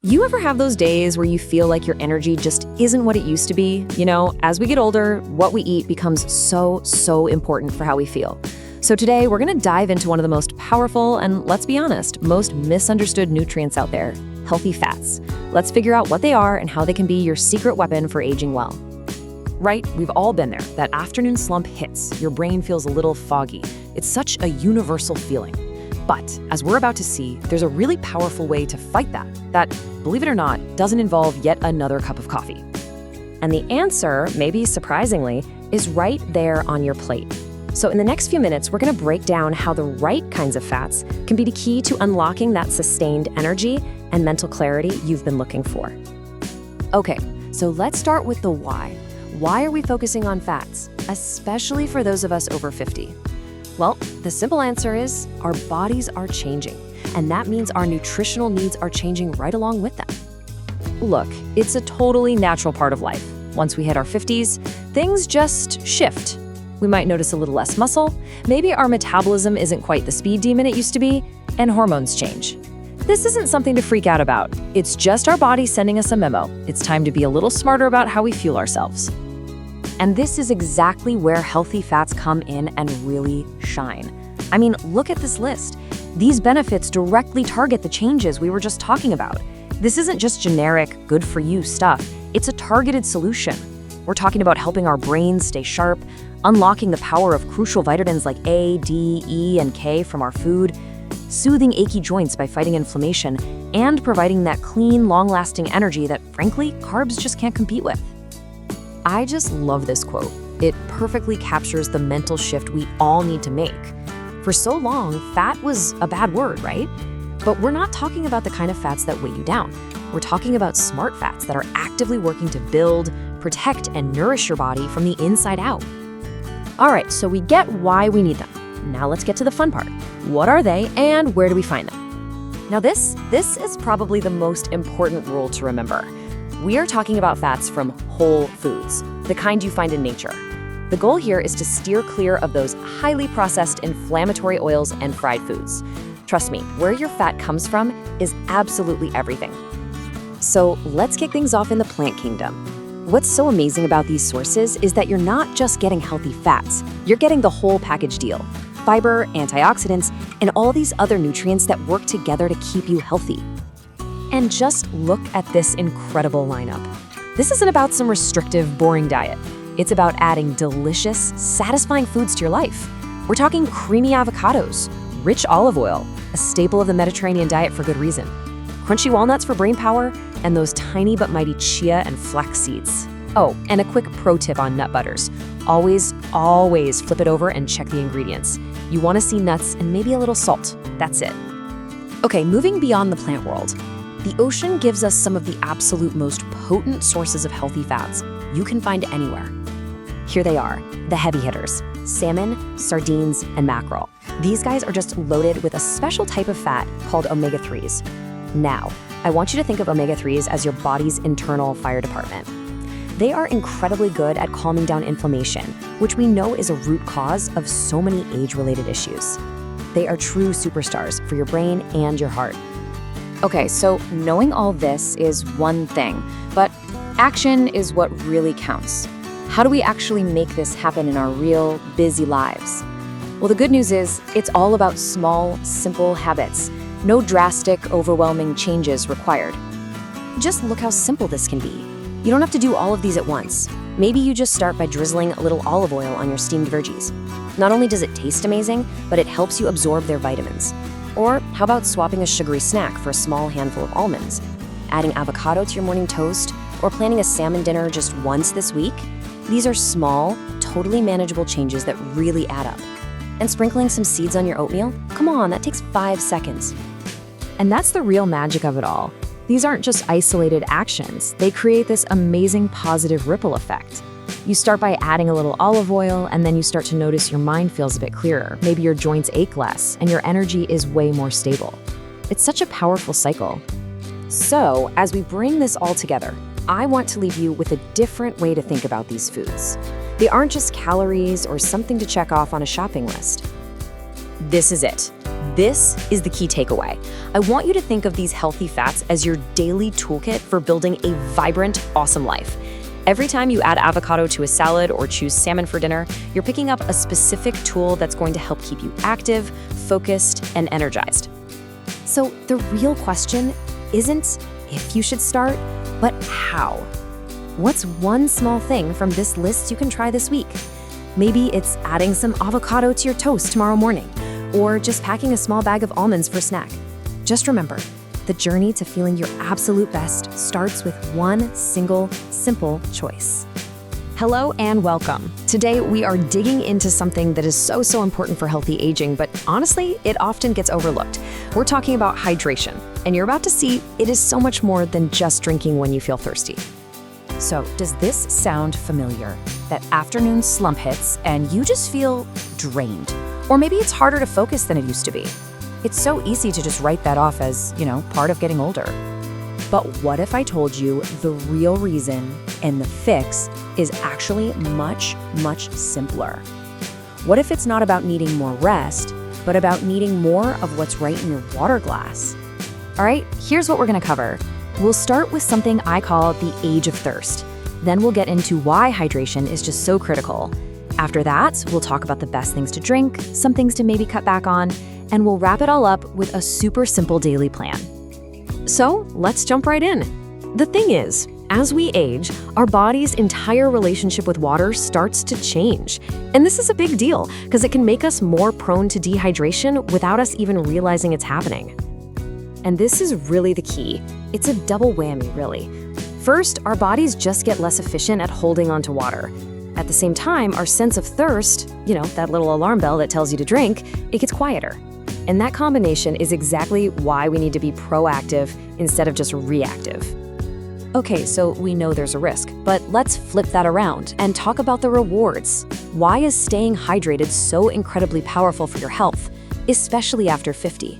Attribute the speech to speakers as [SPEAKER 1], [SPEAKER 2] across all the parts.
[SPEAKER 1] You ever have those days where you feel like your energy just isn't what it used to be? As we get older, what we eat becomes so important for how we feel. So today, we're going to dive into one of the most powerful and, let's be honest, most misunderstood nutrients out there, healthy fats. Let's figure out what they are and how they can be your secret weapon for aging well. Right? We've all been there. That afternoon slump hits. Your brain feels a little foggy. It's such a universal feeling. But as we're about to see, there's a really powerful way to fight that, believe it or not, doesn't involve yet another cup of coffee. And the answer, maybe surprisingly, is right there on your plate. So in the next few minutes, we're going to break down how the right kinds of fats can be the key to unlocking that sustained energy and mental clarity you've been looking for. Okay, so let's start with the why. Why are we focusing on fats, especially for those of us over 50? Well, the simple answer is our bodies are changing, and that means our nutritional needs are changing right along with them. Look, it's a totally natural part of life. Once we hit our 50s, things just shift. We might notice a little less muscle, maybe our metabolism isn't quite the speed demon it used to be, and hormones change. This isn't something to freak out about. It's just our body sending us a memo. It's time to be a little smarter about how we fuel ourselves. And this is exactly where healthy fats come in and really shine. I mean, look at this list. These benefits directly target the changes we were just talking about. This isn't just generic, good-for-you stuff. It's a targeted solution. We're talking about helping our brains stay sharp, unlocking the power of crucial vitamins like A, D, E, and K from our food, soothing achy joints by fighting inflammation, and providing that clean, long-lasting energy that, frankly, carbs just can't compete with. I just love this quote. It perfectly captures the mental shift we all need to make. For so long, fat was a bad word, right? But we're not talking about the kind of fats that weigh you down. We're talking about smart fats that are actively working to build, protect, and nourish your body from the inside out. All right, so we get why we need them. Now let's get to the fun part. What are they and where do we find them? Now this is probably the most important rule to remember. We are talking about fats from whole foods, the kind you find in nature. The goal here is to steer clear of those highly processed inflammatory oils and fried foods. Trust me, where your fat comes from is absolutely everything. So let's kick things off in the plant kingdom. What's so amazing about these sources is that you're not just getting healthy fats, you're getting the whole package deal. Fiber, antioxidants, and all these other nutrients that work together to keep you healthy. And just look at this incredible lineup. This isn't about some restrictive, boring diet. It's about adding delicious, satisfying foods to your life. We're talking creamy avocados, rich olive oil, a staple of the Mediterranean diet for good reason, crunchy walnuts for brain power, and those tiny but mighty chia and flax seeds. Oh, and a quick pro tip on nut butters. Always flip it over and check the ingredients. You want to see nuts and maybe a little salt. That's it. Okay, moving beyond the plant world. The ocean gives us some of the absolute most potent sources of healthy fats you can find anywhere. Here they are, the heavy hitters: salmon, sardines, and mackerel. These guys are just loaded with a special type of fat called omega-3s. Now, I want you to think of omega-3s as your body's internal fire department. They are incredibly good at calming down inflammation, which we know is a root cause of so many age-related issues. They are true superstars for your brain and your heart. Okay, so knowing all this is one thing, but action is what really counts. How do we actually make this happen in our real, busy lives? Well, the good news is it's all about small, simple habits. No drastic, overwhelming changes required. Just look how simple this can be. You don't have to do all of these at once. Maybe you just start by drizzling a little olive oil on your steamed veggies. Not only does it taste amazing, but it helps you absorb their vitamins. Or how about swapping a sugary snack for a small handful of almonds? Adding avocado to your morning toast, or planning a salmon dinner just once this week? These are small, totally manageable changes that really add up. And sprinkling some seeds on your oatmeal? Come on, that takes 5 seconds. And that's the real magic of it all. These aren't just isolated actions. They create this amazing positive ripple effect. You start by adding a little olive oil, and then you start to notice your mind feels a bit clearer. Maybe your joints ache less, and your energy is way more stable. It's such a powerful cycle. So, as we bring this all together, I want to leave you with a different way to think about these foods. They aren't just calories or something to check off on a shopping list. This is it. This is the key takeaway. I want you to think of these healthy fats as your daily toolkit for building a vibrant, awesome life. Every time you add avocado to a salad or choose salmon for dinner, you're picking up a specific tool that's going to help keep you active, focused, and energized. So the real question isn't if you should start, but how. What's one small thing from this list you can try this week? Maybe it's adding some avocado to your toast tomorrow morning, or just packing a small bag of almonds for snack. Just remember, the journey to feeling your absolute best starts with one single, simple choice. Hello and welcome. Today, we are digging into something that is so important for healthy aging, but honestly, it often gets overlooked. We're talking about hydration, and you're about to see it is so much more than just drinking when you feel thirsty. So, does this sound familiar? That afternoon slump hits and you just feel drained. Or maybe it's harder to focus than it used to be. It's so easy to just write that off as, part of getting older. But what if I told you the real reason and the fix is actually much simpler? What if it's not about needing more rest, but about needing more of what's right in your water glass? All right, here's what we're gonna cover. We'll start with something I call the age of thirst. Then we'll get into why hydration is just so critical. After that, we'll talk about the best things to drink, some things to maybe cut back on, and we'll wrap it all up with a super simple daily plan. So let's jump right in. The thing is, as we age, our body's entire relationship with water starts to change. And this is a big deal because it can make us more prone to dehydration without us even realizing it's happening. And this is really the key. It's a double whammy, really. First, our bodies just get less efficient at holding onto water. At the same time, our sense of thirst, that little alarm bell that tells you to drink, it gets quieter. And that combination is exactly why we need to be proactive instead of just reactive. Okay, so we know there's a risk, but let's flip that around and talk about the rewards. Why is staying hydrated so incredibly powerful for your health, especially after 50?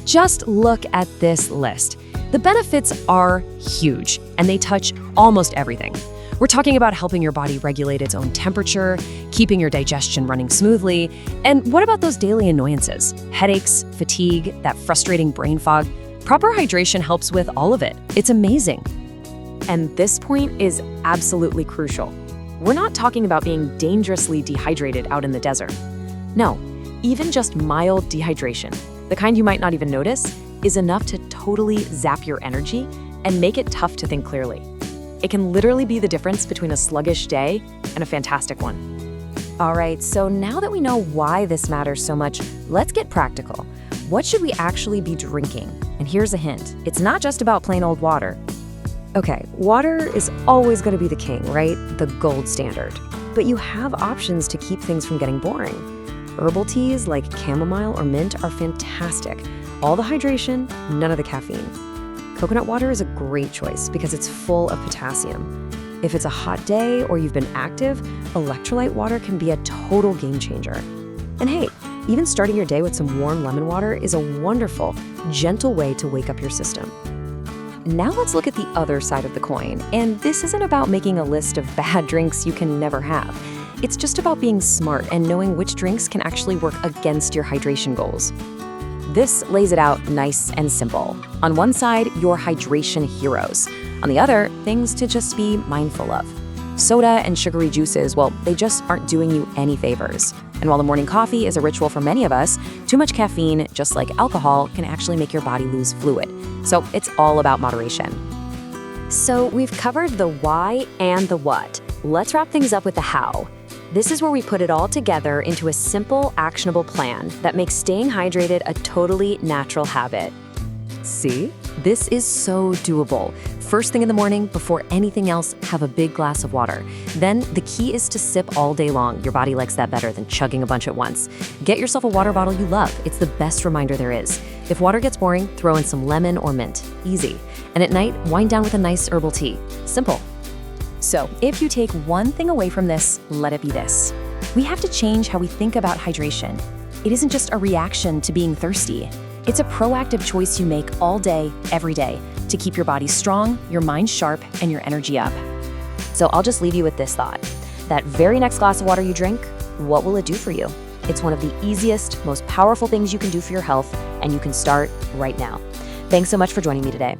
[SPEAKER 1] Just look at this list. The benefits are huge, and they touch almost everything. We're talking about helping your body regulate its own temperature, keeping your digestion running smoothly, and what about those daily annoyances? Headaches, fatigue, that frustrating brain fog? Proper hydration helps with all of it. It's amazing. And this point is absolutely crucial. We're not talking about being dangerously dehydrated out in the desert. No, even just mild dehydration, the kind you might not even notice, is enough to totally zap your energy and make it tough to think clearly. It can literally be the difference between a sluggish day and a fantastic one. All right, so now that we know why this matters so much, let's get practical. What should we actually be drinking? And here's a hint. It's not just about plain old water. Okay, water is always going to be the king, right? The gold standard. But you have options to keep things from getting boring. Herbal teas like chamomile or mint are fantastic. All the hydration, none of the caffeine. Coconut water is a great choice because it's full of potassium. If it's a hot day or you've been active, electrolyte water can be a total game changer. And hey, even starting your day with some warm lemon water is a wonderful, gentle way to wake up your system. Now let's look at the other side of the coin. And this isn't about making a list of bad drinks you can never have. It's just about being smart and knowing which drinks can actually work against your hydration goals. This lays it out nice and simple. On one side, your hydration heroes. On the other, things to just be mindful of. Soda and sugary juices, well, they just aren't doing you any favors. And while the morning coffee is a ritual for many of us, too much caffeine, just like alcohol, can actually make your body lose fluid. So it's all about moderation. So we've covered the why and the what. Let's wrap things up with the how. This is where we put it all together into a simple, actionable plan that makes staying hydrated a totally natural habit. See? This is so doable. First thing in the morning, before anything else, have a big glass of water. Then the key is to sip all day long. Your body likes that better than chugging a bunch at once. Get yourself a water bottle you love. It's the best reminder there is. If water gets boring, throw in some lemon or mint. Easy. And at night, wind down with a nice herbal tea. Simple. So, if you take one thing away from this, let it be this. We have to change how we think about hydration. It isn't just a reaction to being thirsty. It's a proactive choice you make all day, every day, to keep your body strong, your mind sharp, and your energy up. So I'll just leave you with this thought. That very next glass of water you drink, what will it do for you? It's one of the easiest, most powerful things you can do for your health, and you can start right now. Thanks so much for joining me today.